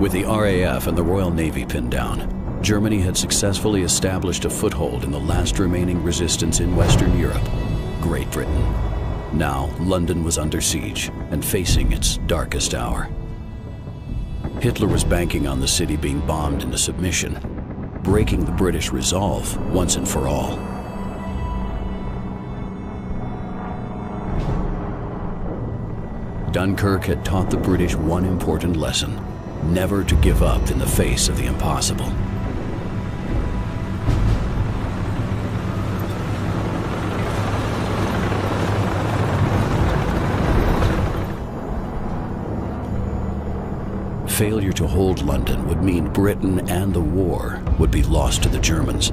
With the RAF and the Royal Navy pinned down, Germany had successfully established a foothold in the last remaining resistance in Western Europe, Great Britain. Now, London was under siege and facing its darkest hour. Hitler was banking on the city being bombed into submission, breaking the British resolve once and for all. Dunkirk had taught the British one important lesson: never to give up in the face of the impossible. Failure to hold London would mean Britain and the war would be lost to the Germans.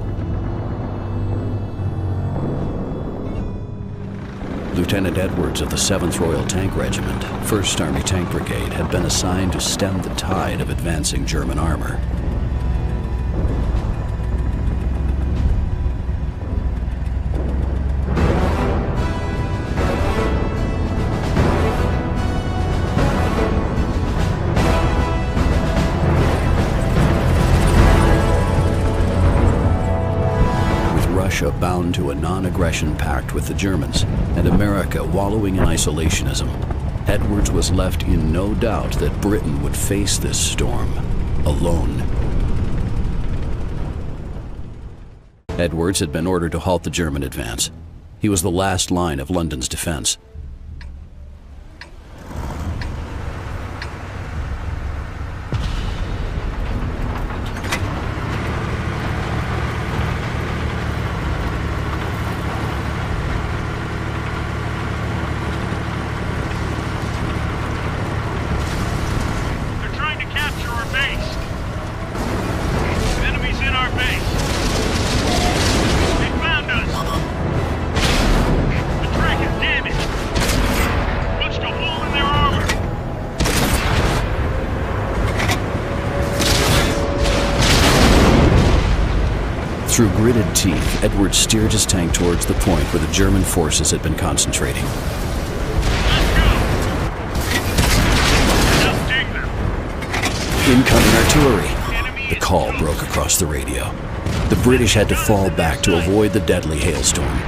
Lieutenant Edwards of the 7th Royal Tank Regiment, 1st Army Tank Brigade, had been assigned to stem the tide of advancing German armor. Russia bound to a non-aggression pact with the Germans, and America wallowing in isolationism, Edwards was left in no doubt that Britain would face this storm alone. Edwards had been ordered to halt the German advance. He was the last line of London's defense. Through gritted teeth, Edwards steered his tank towards the point where the German forces had been concentrating. Incoming artillery! The call broke across the radio. The British had to fall back to avoid the deadly hailstorm.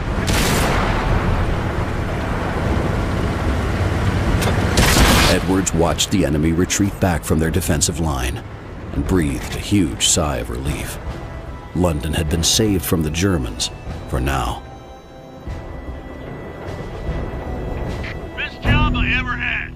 Edwards watched the enemy retreat back from their defensive line and breathed a huge sigh of relief. London had been saved from the Germans, for now. Best job I ever had.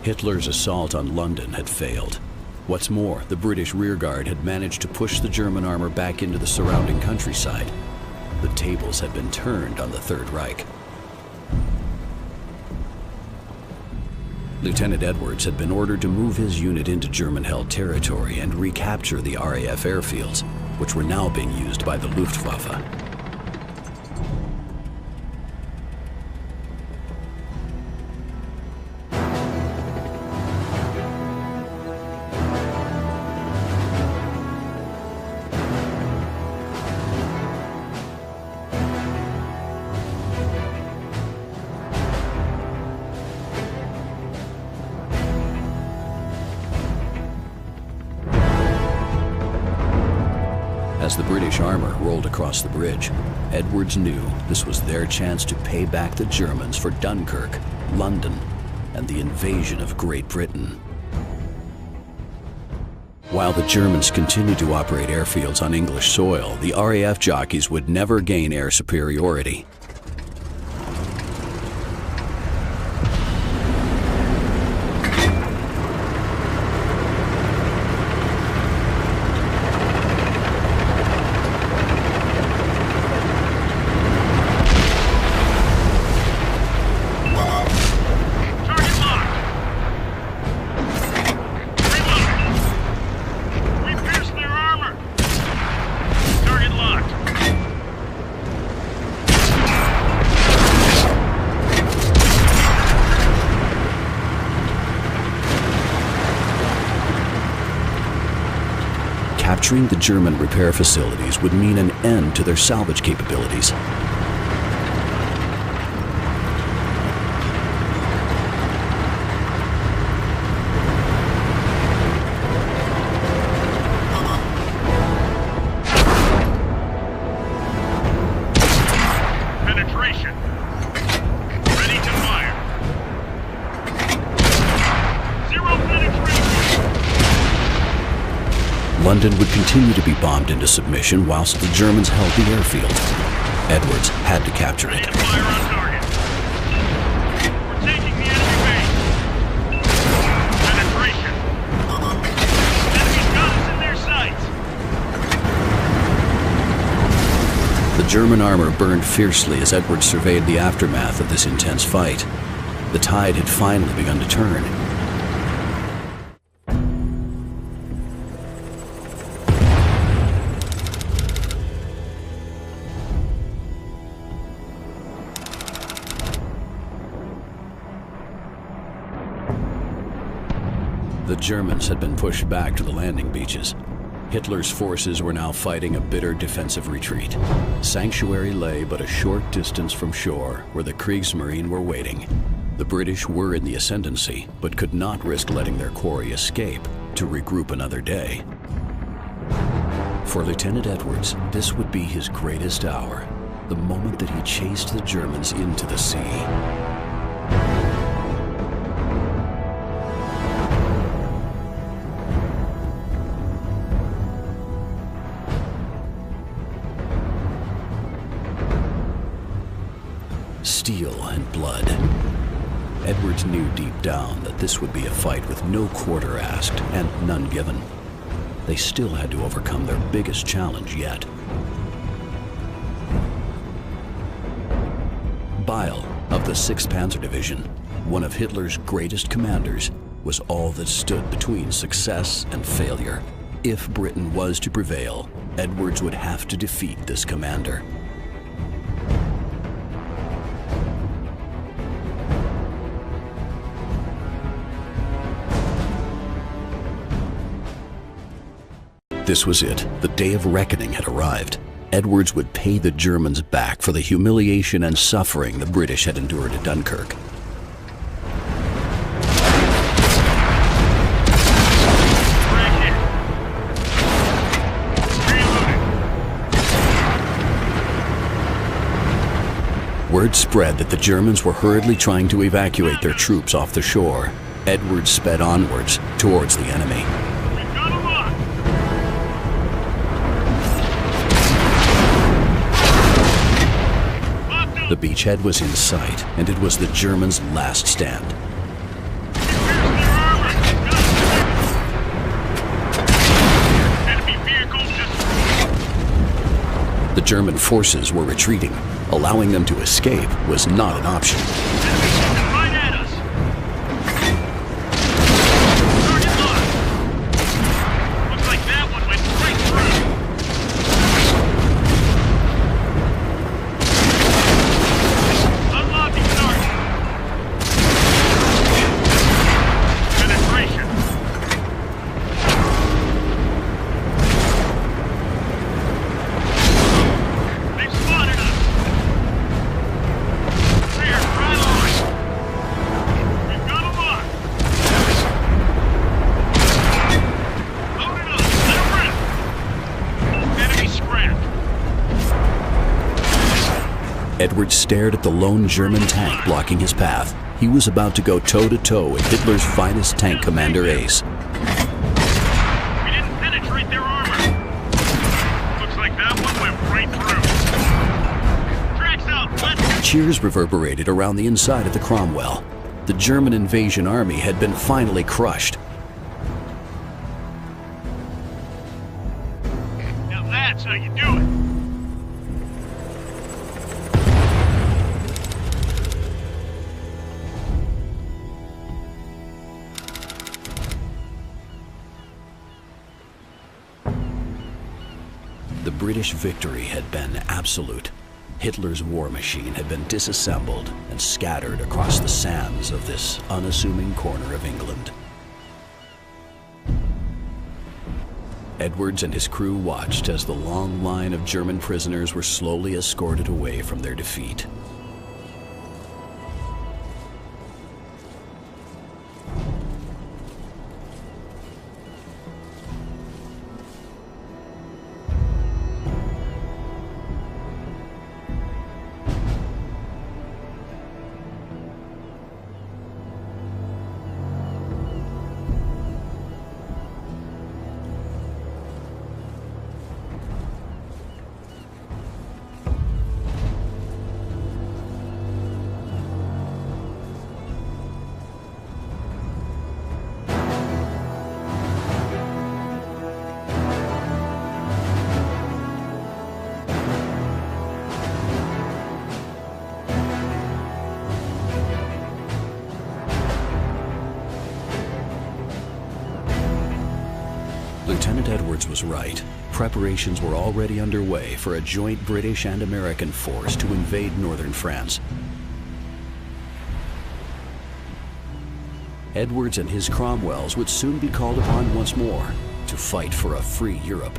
Hitler's assault on London had failed. What's more, the British rearguard had managed to push the German armor back into the surrounding countryside. The tables had been turned on the Third Reich. Lieutenant Edwards had been ordered to move his unit into German-held territory and recapture the RAF airfields, which were now being used by the Luftwaffe. As the British armor rolled across the bridge, Edwards knew this was their chance to pay back the Germans for Dunkirk, London, and the invasion of Great Britain. While the Germans continued to operate airfields on English soil, the RAF jockeys would never gain air superiority. Capturing the German repair facilities would mean an end to their salvage capabilities. Penetration. Ready to fire. Zero penetration. London would continue to be bombed into submission whilst the Germans held the airfield. Edwards had to capture Ready it. to fire on target. We're taking the enemy base. Penetration. Enemy's got us in their sights. The German armor burned fiercely as Edwards surveyed the aftermath of this intense fight. The tide had finally begun to turn. The Germans had been pushed back to the landing beaches. Hitler's forces were now fighting a bitter defensive retreat. Sanctuary lay but a short distance from shore, where the Kriegsmarine were waiting. The British were in the ascendancy, but could not risk letting their quarry escape to regroup another day. For Lieutenant Edwards, this would be his greatest hour, the moment that he chased the Germans into the sea. Steel and blood. Edwards knew deep down that this would be a fight with no quarter asked and none given. They still had to overcome their biggest challenge yet. Beil of the 6th Panzer Division, one of Hitler's greatest commanders, was all that stood between success and failure. If Britain was to prevail, Edwards would have to defeat this commander. This was it. The day of reckoning had arrived. Edwards would pay the Germans back for the humiliation and suffering the British had endured at Dunkirk. Word spread that the Germans were hurriedly trying to evacuate their troops off the shore. Edwards sped onwards towards the enemy. The beachhead was in sight, and it was the Germans' last stand. The German forces were retreating. Allowing them to escape was not an option. Edwards stared at the lone German tank blocking his path. He was about to go toe-to-toe with Hitler's finest tank commander ace. We didn't penetrate their armor. Looks like that one went right through. Tracks out, let's... Cheers reverberated around the inside of the Cromwell. The German invasion army had been finally crushed. Now that's how you do it. The British victory had been absolute. Hitler's war machine had been disassembled and scattered across the sands of this unassuming corner of England. Edwards and his crew watched as the long line of German prisoners were slowly escorted away from their defeat. Lieutenant Edwards was right. Preparations were already underway for a joint British and American force to invade northern France. Edwards and his Cromwells would soon be called upon once more to fight for a free Europe.